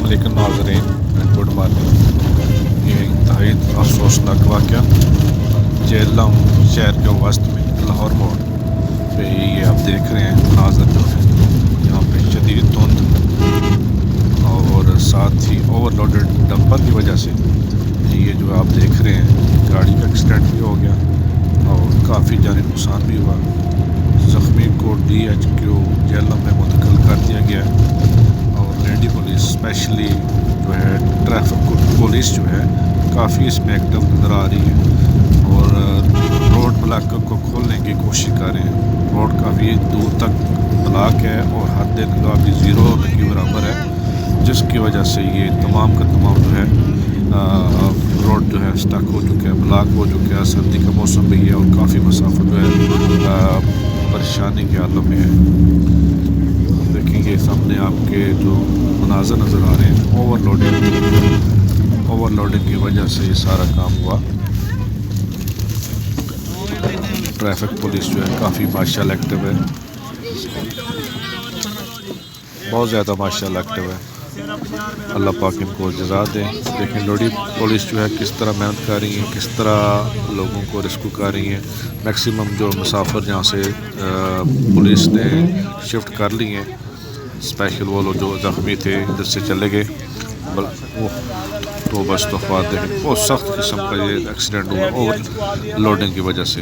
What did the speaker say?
السلام علیکم ناظرین، گڈ مارننگ۔ یہ انتہائی افسوسناک واقعہ جہلم شہر کے وسط میں لاہور موڑ پہ یہ آپ دیکھ رہے ہیں مناظر جو ہے، یہاں پہ شدید دھند اور ساتھ ہی اوور لوڈڈ ڈمپر کی وجہ سے یہ جو آپ دیکھ رہے ہیں گاڑی کا ایکسیڈنٹ بھی ہو گیا اور کافی جانی نقصان بھی ہوا۔ زخمی کو DHQ جہلم میں منتقل کر دیا گیا اور لیڈی پولیس اسپیشلی جو ہے ٹریفک پولیس جو ہے کافی اس میں ایکٹیو نظر آ رہی ہے اور روڈ بلاک کو کھولنے کی کوشش کر رہے ہیں۔ روڈ کافی دور تک بلاک ہے اور حد ابھی زیرو کے برابر ہے، جس کی وجہ سے یہ تمام کا تمام جو ہے روڈ جو ہے سٹک ہو چکا ہے، بلاک ہو چکا ہے۔ سردی کا موسم بھی ہے اور کافی مسافت جو ہے پریشانی کے عالم میں ہے۔ دیکھیں گے سامنے آپ کے جو مناظر نظر آ رہے ہیں، اوور لوڈنگ کی وجہ سے یہ سارا کام ہوا۔ ٹریفک پولیس جو ہے کافی ماشاء اللہ ایکٹیو ہے، بہت زیادہ ماشاء اللہ ایکٹیو ہے۔ اللہ پاک ان کو جزا دے۔ لیکن لیڈی پولیس جو ہے کس طرح محنت کر رہی ہیں، کس طرح لوگوں کو ریسکیو کر رہی ہیں۔ میکسیمم جو مسافر جہاں سے پولیس نے شفٹ کر لی ہیں، اسپیشل وہ لوگ جو زخمی تھے ادھر سے چلے گئے، تو بس تو دیکھیں بہت سخت قسم کا یہ ایکسیڈنٹ ہوا اوور لوڈنگ کی وجہ سے۔